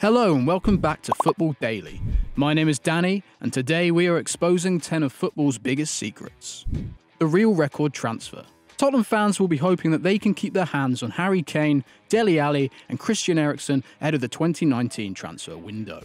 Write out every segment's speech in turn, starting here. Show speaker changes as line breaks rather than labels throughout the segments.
Hello and welcome back to Football Daily. My name is Danny and today we are exposing 10 of football's biggest secrets. The real record transfer. Tottenham fans will be hoping that they can keep their hands on Harry Kane, Dele Alli and Christian Eriksen ahead of the 2019 transfer window.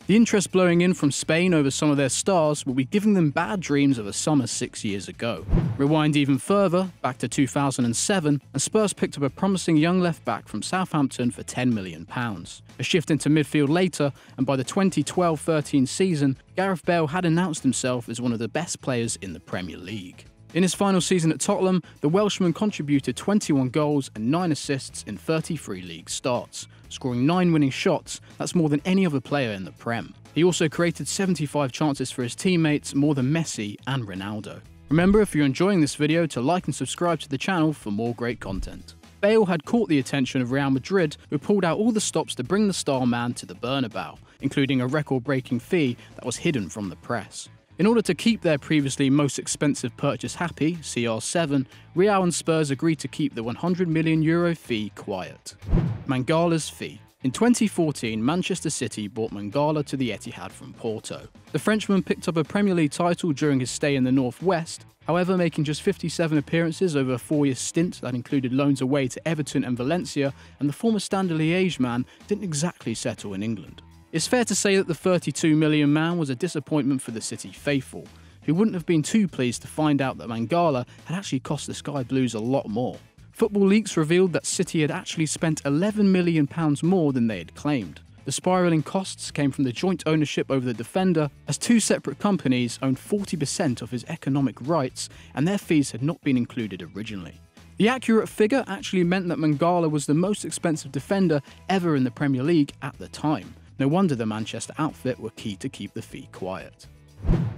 The interest blowing in from Spain over some of their stars will be giving them bad dreams of a summer 6 years ago. Rewind even further, back to 2007, and Spurs picked up a promising young left-back from Southampton for £10 million. A shift into midfield later, and by the 2012-13 season, Gareth Bale had announced himself as one of the best players in the Premier League. In his final season at Tottenham, the Welshman contributed 21 goals and 9 assists in 33 league starts, scoring 9 winning shots. That's more than any other player in the Prem. He also created 75 chances for his teammates, more than Messi and Ronaldo. Remember, if you're enjoying this video, to like and subscribe to the channel for more great content. Bale had caught the attention of Real Madrid, who pulled out all the stops to bring the star man to the Bernabeu, including a record-breaking fee that was hidden from the press. In order to keep their previously most expensive purchase happy, CR7, Real and Spurs agreed to keep the €100 million fee quiet. Mangala's fee. In 2014, Manchester City bought Mangala to the Etihad from Porto. The Frenchman picked up a Premier League title during his stay in the Northwest, however making just 57 appearances over a 4-year stint that included loans away to Everton and Valencia, and the former Standard Liège man didn't exactly settle in England. It's fair to say that the £32 million man was a disappointment for the City faithful, who wouldn't have been too pleased to find out that Mangala had actually cost the Sky Blues a lot more. Football leaks revealed that City had actually spent £11 million more than they had claimed. The spiralling costs came from the joint ownership over the defender, as two separate companies owned 40% of his economic rights, and their fees had not been included originally. The accurate figure actually meant that Mangala was the most expensive defender ever in the Premier League at the time. No wonder the Manchester outfit were key to keep the fee quiet.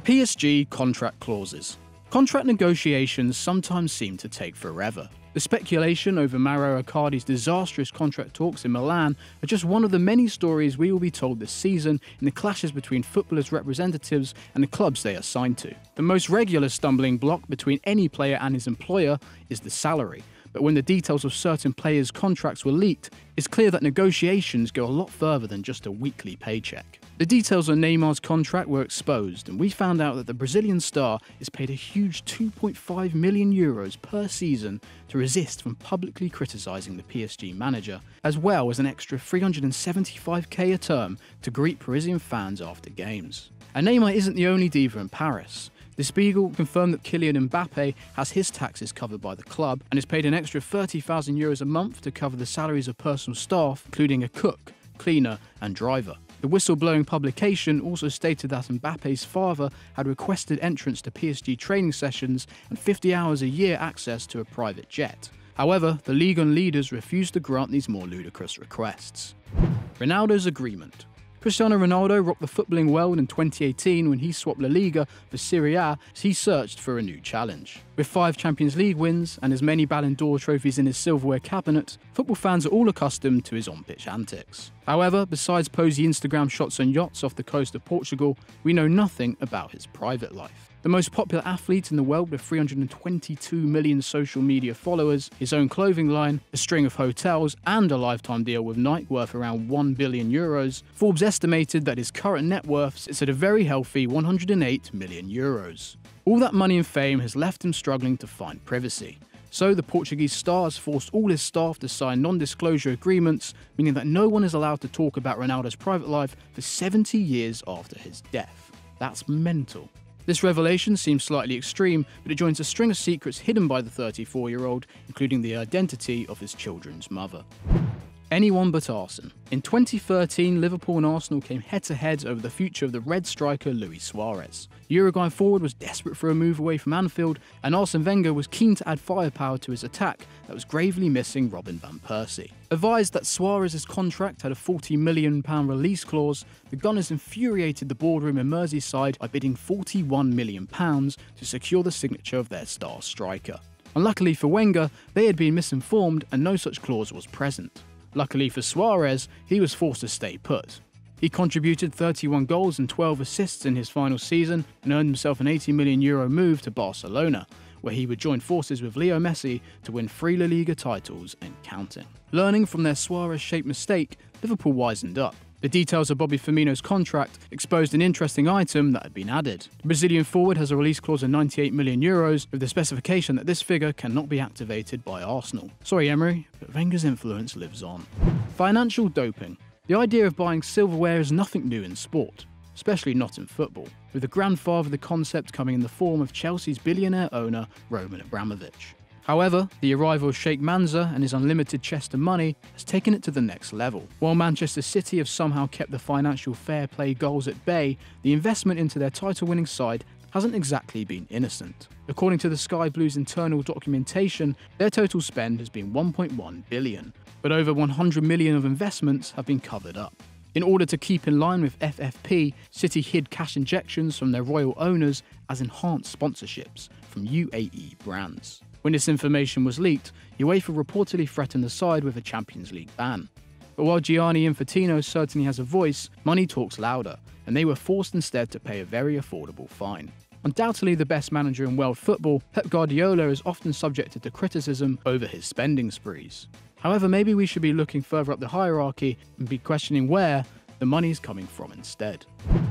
PSG contract clauses. Contract negotiations sometimes seem to take forever. The speculation over Mauro Icardi's disastrous contract talks in Milan are just one of the many stories we will be told this season in the clashes between footballers' representatives and the clubs they are signed to. The most regular stumbling block between any player and his employer is the salary. But when the details of certain players' contracts were leaked, it's clear that negotiations go a lot further than just a weekly paycheck. The details of Neymar's contract were exposed, and we found out that the Brazilian star is paid a huge €2.5 million per season to resist from publicly criticising the PSG manager, as well as an extra €375k a term to greet Parisian fans after games. And Neymar isn't the only diva in Paris. The Spiegel confirmed that Kylian Mbappe has his taxes covered by the club and is paid an extra €30,000 a month to cover the salaries of personal staff, including a cook, cleaner and driver. The whistleblowing publication also stated that Mbappe's father had requested entrance to PSG training sessions and 50 hours a year access to a private jet. However, the league and leaders refused to grant these more ludicrous requests. Ronaldo's agreement. Cristiano Ronaldo rocked the footballing world in 2018 when he swapped La Liga for Serie A as he searched for a new challenge. With 5 Champions League wins and as many Ballon d'Or trophies in his silverware cabinet, football fans are all accustomed to his on-pitch antics. However, besides posy Instagram shots on yachts off the coast of Portugal, we know nothing about his private life. The most popular athlete in the world with 322 million social media followers, his own clothing line, a string of hotels, and a lifetime deal with Nike worth around €1 billion, Forbes estimated that his current net worth sits at a very healthy €108 million. All that money and fame has left him struggling to find privacy. So the Portuguese star has forced all his staff to sign non-disclosure agreements, meaning that no one is allowed to talk about Ronaldo's private life for 70 years after his death. That's mental. This revelation seems slightly extreme, but it joins a string of secrets hidden by the 34-year-old, including the identity of his children's mother. Anyone but Arsene. In 2013, Liverpool and Arsenal came head-to-head over the future of the Red striker Luis Suarez. The Uruguayan forward was desperate for a move away from Anfield, and Arsene Wenger was keen to add firepower to his attack that was gravely missing Robin van Persie. Advised that Suarez's contract had a £40 million release clause, the Gunners infuriated the boardroom in Merseyside by bidding £41 million to secure the signature of their star striker. Unluckily for Wenger, they had been misinformed and no such clause was present. Luckily for Suarez, he was forced to stay put. He contributed 31 goals and 12 assists in his final season and earned himself an €80 million move to Barcelona, where he would join forces with Leo Messi to win 3 La Liga titles and counting. Learning from their Suarez-shaped mistake, Liverpool wisened up. The details of Bobby Firmino's contract exposed an interesting item that had been added. The Brazilian forward has a release clause of €98 million with the specification that this figure cannot be activated by Arsenal. Sorry Emery, but Wenger's influence lives on. Financial doping. The idea of buying silverware is nothing new in sport, especially not in football, with the grandfather of the concept coming in the form of Chelsea's billionaire owner Roman Abramovich. However, the arrival of Sheikh Mansour and his unlimited chest of money has taken it to the next level. While Manchester City have somehow kept the financial fair play goals at bay, the investment into their title-winning side hasn't exactly been innocent. According to the Sky Blues' internal documentation, their total spend has been $1.1 billion, but over $100 million of investments have been covered up. In order to keep in line with FFP, City hid cash injections from their royal owners as enhanced sponsorships from UAE brands. When this information was leaked, UEFA reportedly threatened the side with a Champions League ban. But while Gianni Infantino certainly has a voice, money talks louder, and they were forced instead to pay a very affordable fine. Undoubtedly the best manager in world football, Pep Guardiola is often subjected to criticism over his spending sprees. However, maybe we should be looking further up the hierarchy and be questioning where the money is coming from instead.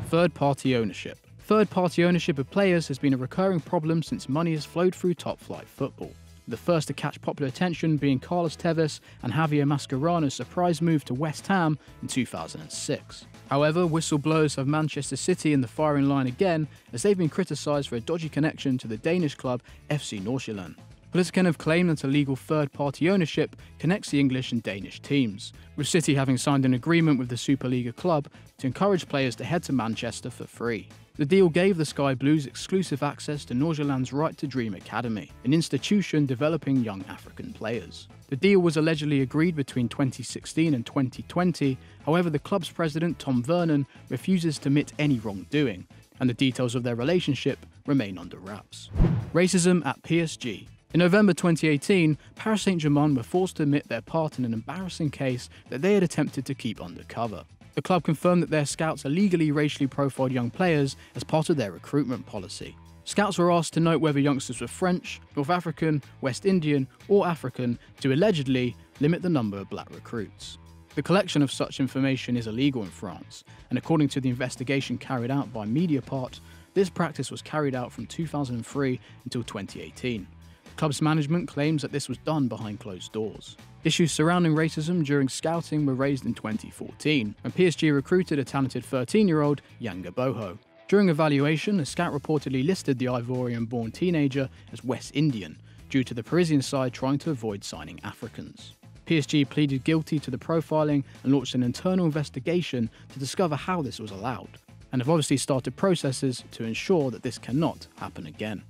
Third-party ownership. Third-party ownership of players has been a recurring problem since money has flowed through top-flight football. The first to catch popular attention being Carlos Tevez and Javier Mascherano's surprise move to West Ham in 2006. However, whistleblowers have Manchester City in the firing line again as they've been criticised for a dodgy connection to the Danish club FC Nordsjælland. Politiken have claimed that illegal third-party ownership connects the English and Danish teams, with City having signed an agreement with the Superliga club to encourage players to head to Manchester for free. The deal gave the Sky Blues exclusive access to Nordsjælland's Right to Dream Academy, an institution developing young African players. The deal was allegedly agreed between 2016 and 2020, however the club's president Tom Vernon refuses to admit any wrongdoing, and the details of their relationship remain under wraps. Racism at PSG. In November 2018, Paris Saint-Germain were forced to admit their part in an embarrassing case that they had attempted to keep undercover. The club confirmed that their scouts illegally racially profiled young players as part of their recruitment policy. Scouts were asked to note whether youngsters were French, North African, West Indian, or African to allegedly limit the number of black recruits. The collection of such information is illegal in France, and according to the investigation carried out by Mediapart, this practice was carried out from 2003 until 2018. The club's management claims that this was done behind closed doors. Issues surrounding racism during scouting were raised in 2014, when PSG recruited a talented 13-year-old Yanga Boho. During evaluation, a scout reportedly listed the Ivorian-born teenager as West Indian, due to the Parisian side trying to avoid signing Africans. PSG pleaded guilty to the profiling and launched an internal investigation to discover how this was allowed, and have obviously started processes to ensure that this cannot happen again.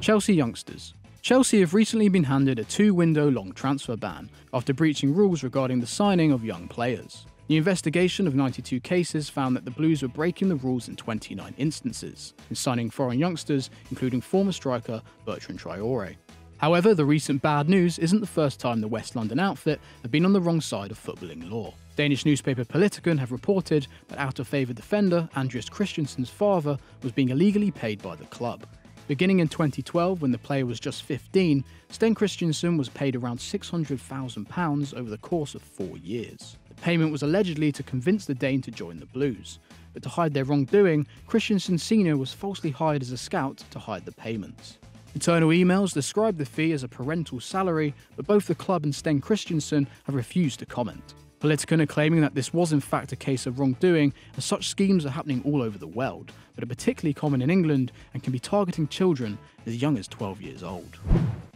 Chelsea youngsters. Chelsea have recently been handed a 2-window-long transfer ban after breaching rules regarding the signing of young players. The investigation of 92 cases found that the Blues were breaking the rules in 29 instances, in signing foreign youngsters, including former striker Bertrand Traoré. However, the recent bad news isn't the first time the West London outfit have been on the wrong side of footballing law. Danish newspaper Politiken have reported that out-of-favour defender Andreas Christensen's father was being illegally paid by the club. Beginning in 2012, when the player was just 15, Sten Christensen was paid around £600,000 over the course of 4 years. The payment was allegedly to convince the Dane to join the Blues, but to hide their wrongdoing, Christensen Sr. was falsely hired as a scout to hide the payments. Internal emails described the fee as a parental salary, but both the club and Sten Christensen have refused to comment. Politiken are claiming that this was in fact a case of wrongdoing, as such schemes are happening all over the world, but are particularly common in England and can be targeting children as young as 12 years old.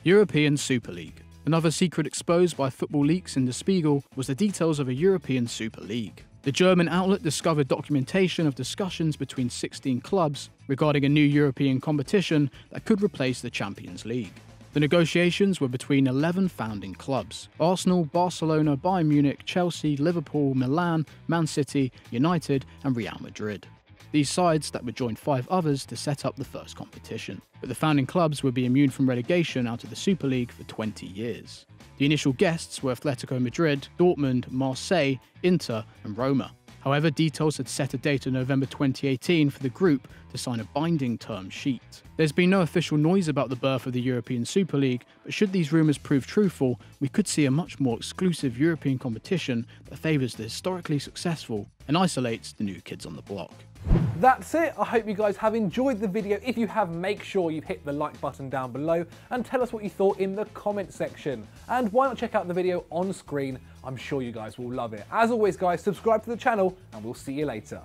European Super League. Another secret exposed by Football Leaks in Der Spiegel was the details of a European Super League. The German outlet discovered documentation of discussions between 16 clubs regarding a new European competition that could replace the Champions League. The negotiations were between 11 founding clubs: Arsenal, Barcelona, Bayern Munich, Chelsea, Liverpool, Milan, Man City, United and Real Madrid. These sides that would join 5 others to set up the first competition. But the founding clubs would be immune from relegation out of the Super League for 20 years. The initial guests were Atletico Madrid, Dortmund, Marseille, Inter and Roma. However, details had set a date of November 2018 for the group to sign a binding term sheet. There's been no official noise about the birth of the European Super League, but should these rumours prove truthful, we could see a much more exclusive European competition that favours the historically successful and isolates the new kids on the block.
That's it. I hope you guys have enjoyed the video. If you have, make sure you hit the like button down below and tell us what you thought in the comment section. And why not check out the video on screen? I'm sure you guys will love it. As always guys, subscribe to the channel and we'll see you later.